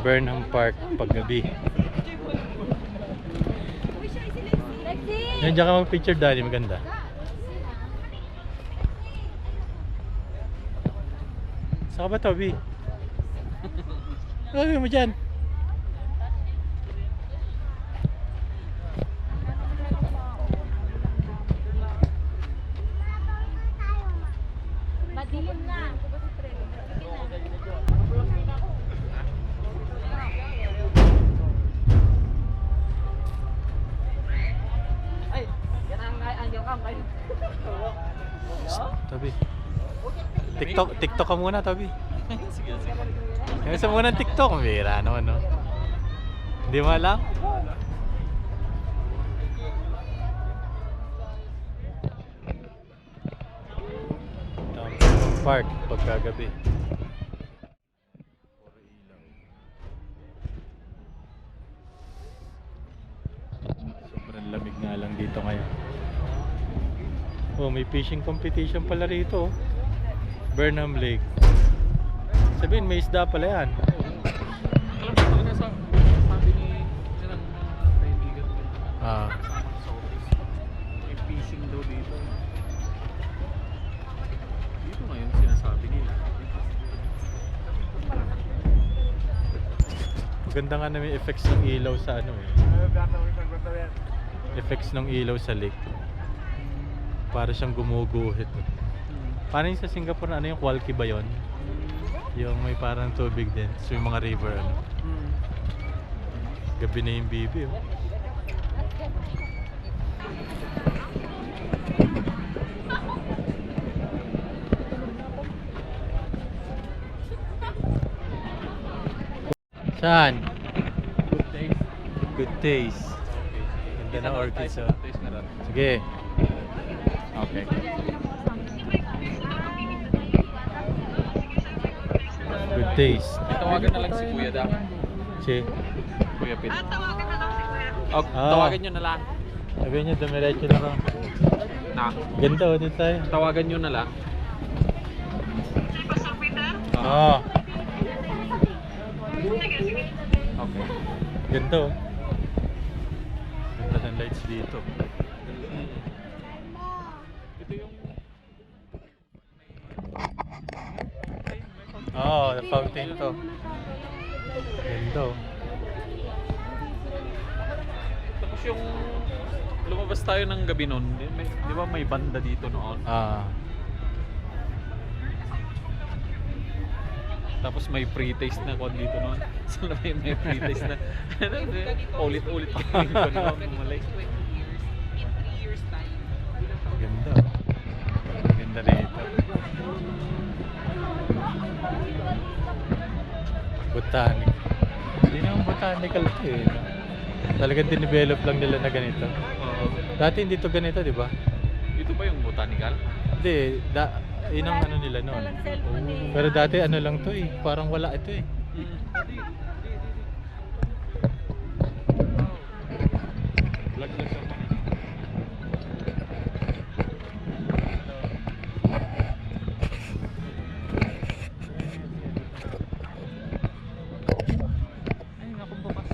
Burnham Park paggabi. Yan, dyan ka mag-picture, Daddy. Maganda. Saan ka ba, Toby? Ano mo dyan? Madilim na. Toby. TikTok ka muna, Toby. Sige, sige. Yung isa muna ng TikTok, mira naman, no? Hindi mo alam? Park pagkagabi. Sobrang lamig nga lang dito ngayon. Oh, may fishing competition pala rito. Burnham Lake. Sabihin, may isda pala yan. Alam ko talaga sabi ni isa ng kaibigan ko kasama sa office. May fishing daw dito. Dito ngayon sinasabi nila. Maganda nga na may effects ng ilaw sa ano eh. Effects ng ilaw sa lake. Para siyang gumuguhit. Parang sa Singapore na ano yung Qualky ba yun? Yung may parang tubig din. So yung mga river ano. Gabi na yung bibi oh. Saan? Good taste. Good taste. Ganda na orchids oh. Sige. Okay. Good taste. Tawagan na lang si Kuya Da. Si? Kuya Pit. Tawagan nyo na lang. Sabi niya, dumiretso na lang. Na. Ganda oh, dito tayo. Tawagan nyo na lang. Oo. Okay. Ganda oh. Ganda ng lights dito. Ito yung Oo, the fountain to. Ganda oh. Tapos yung lumabas tayo ng gabi noon, di ba may banda dito noon? Tapos may pre-taste na kon dito noon. So may pre-taste na. Ulit-ulit yung kon noon. Malay. Ganda. Ganda rito. Botanic. Hindi naman botanical to eh. Talagang dinevelop lang nila na ganito. Dati hindi to ganito, di ba? Ito ba yung botanical? Hindi, yun ang ano nila noon. Pero dati ano lang to eh, parang wala ito eh. Lag-lag sa ay, naku bukas.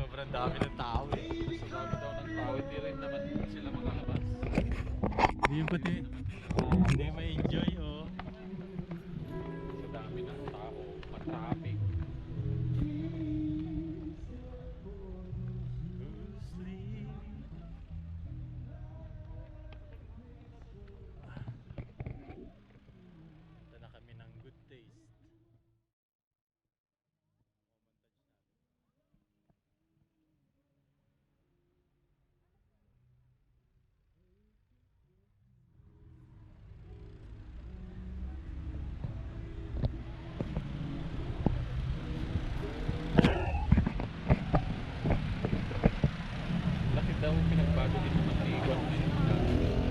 Sobrang dami ng tao eh. Sa dami daw ng tao, hindi rin naman sila makalabas. Hindi yung pati. Hindi ma-enjoy oh. Sa dami ng tao, matraffic. Ito na kami ng good taste.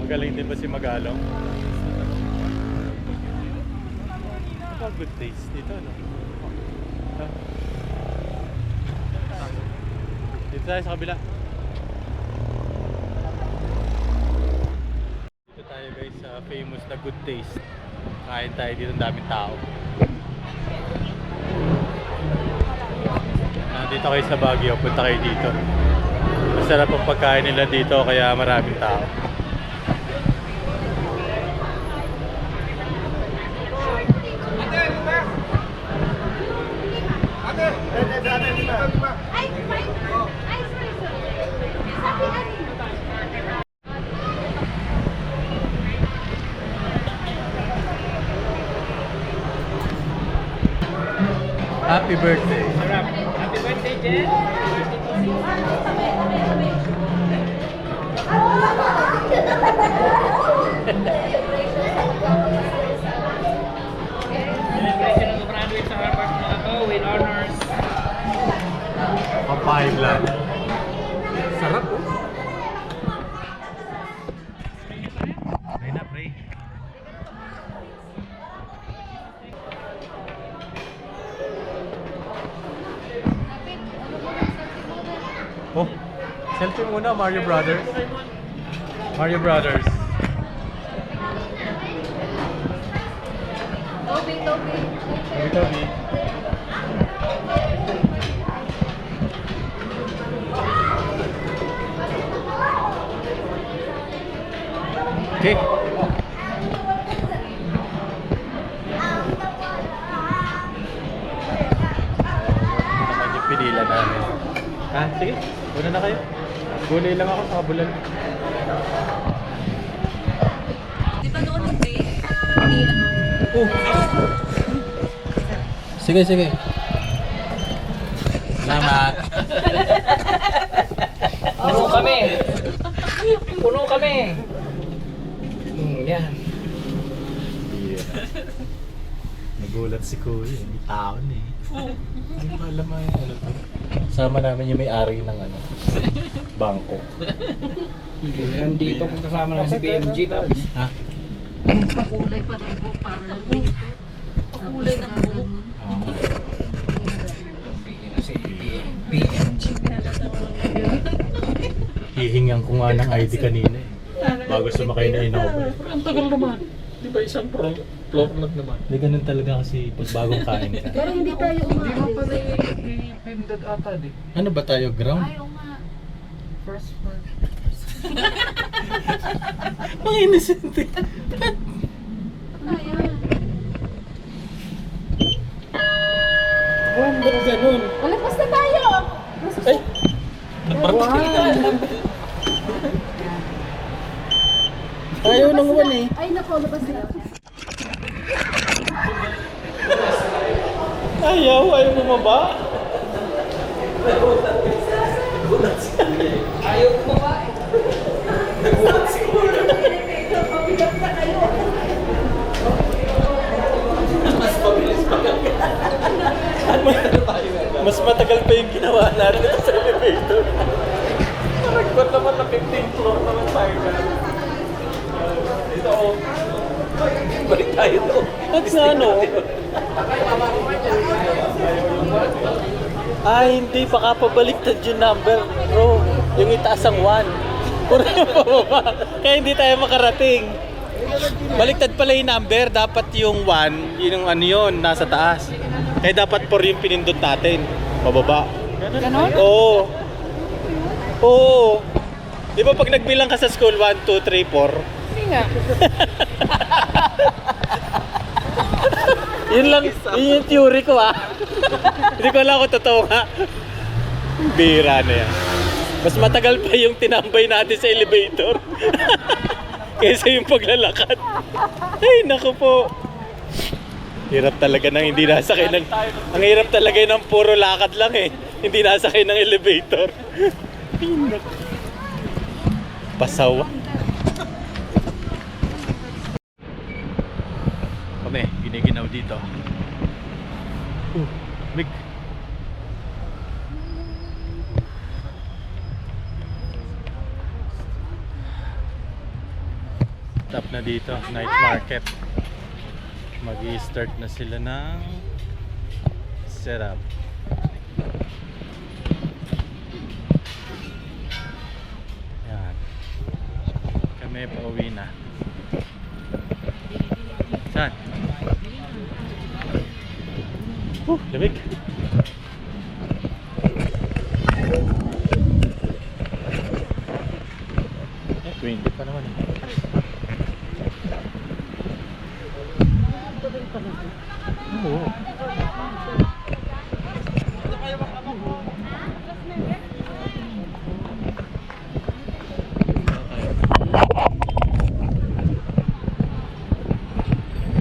Magaling din ba si Magalong? Good taste dito, no? Dito tayo sa kabila. Dito tayo guys sa famous na good taste. Kain tayo dito, ang daming tao. Nandito kayo sa Baguio, punta kayo dito. Masarap ang pagkain nila dito kaya maraming tao. Happy birthday. Happy birthday, Jen! Celebration of the graduate sa Harvard mga to with honors. Papain lang. Sarap po. Ay na, pre. Oh, selfie muna, Mario Brothers. Mario Brothers. Toby. Toby. Okay. Naman yung pinila namin. Ha? Sige, una na kayo. Gulay lang ako sa kabulan. Di ba noon hindi? Sige, sige. Salamat. Puno kami! Puno kami! Yan. Yeah. Nagulat si Kuya. May taon eh. Hindi ko alam ano to. Sama namin yung may-ari ng ano, bangko. Nandito kung kasama na si BMG tapos. Ha? Pakulay pa ng buhok para lang dito. Pakulay ng buhok. Si BMG. Hihingan ko nga ng ID kanina eh. Bago sumakay na Innova. Ang tagal naman. Di ba isang floor lang naman? Hindi ganun talaga kasi pag bagong kain ka. Pero hindi tayo Hindi mo pa umalis. i-pindad ata di. Ano ba tayo? Ground? Ayaw nga. First floor. Ang innocent eh. Ayan. Ba't ganun? Malagpas na tayo. Ay! Ayaw ng one eh. Ay, naku, labas na. Ayaw bumaba. Ayaw ko ba? Mas mabilis pa ka. Mas matagal pa yung ginawa natin sa elevator. Nagkot naman na 15th floor naman tayo na. Dito ako. Balik tayo to. At sa ano? Ay, hindi. Baka pabaliktad yung number. Bro, yung itaas ang 1. Puro yung pababa. Kaya hindi tayo makarating. Baliktad pala yung number. Dapat yung 1, yun yung ano yun, nasa taas. Kaya dapat 4 yung pinindot natin. Pababa. Ganon? Oo. Oo. Di ba pag nagbilang ka sa school, 1, 2, 3, 4? Hindi nga. Yun lang, yun yung theory ko ah. Hindi ko alam kung totoo nga. Bira na yan. Mas matagal pa yung tinambay natin sa elevator. Kaysa yung paglalakad. Ay, naku po. Hirap talaga ng hindi nasakay ng... Ang hirap talaga ng puro lakad lang eh. Hindi nasakay ng elevator. Ay, naku. Pasawa. Kami, giniginaw dito. Big. Stop na dito, night market. Mag-i-start na sila ng setup. Yan. Kami pauwi na. Saan? Lamig. Eh, 20 pa naman eh. Oo.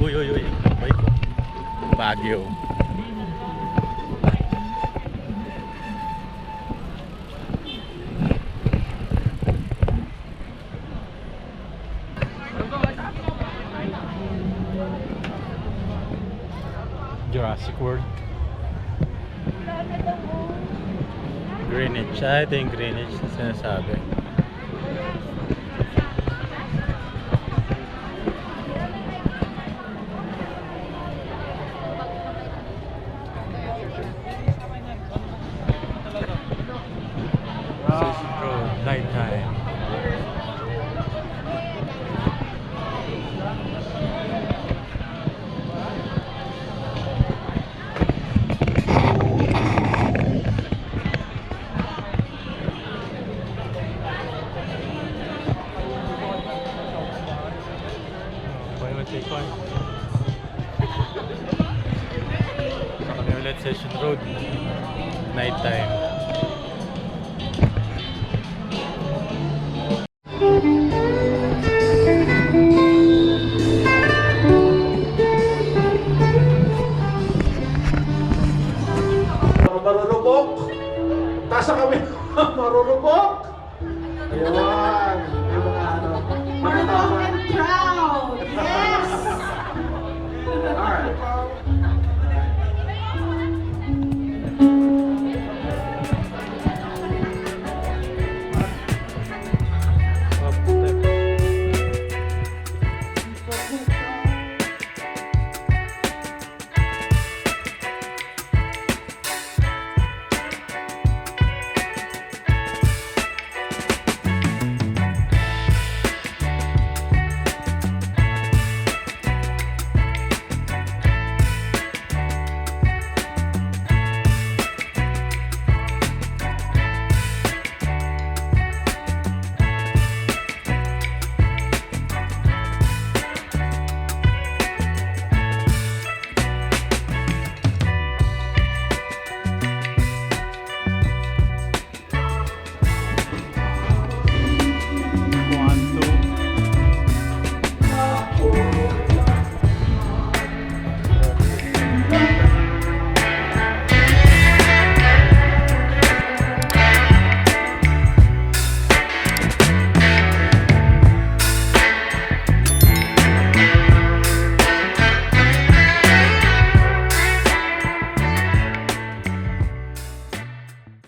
Uy, uy, uy. Bike ko. Baguio. Jurassic World. Greenwich. Ito yung Greenwich na sinasabi. This is road, night time. Take one. Sa kami ulit Session Road. Night time. Marurupok. Tasa kami marurupok. Ayan.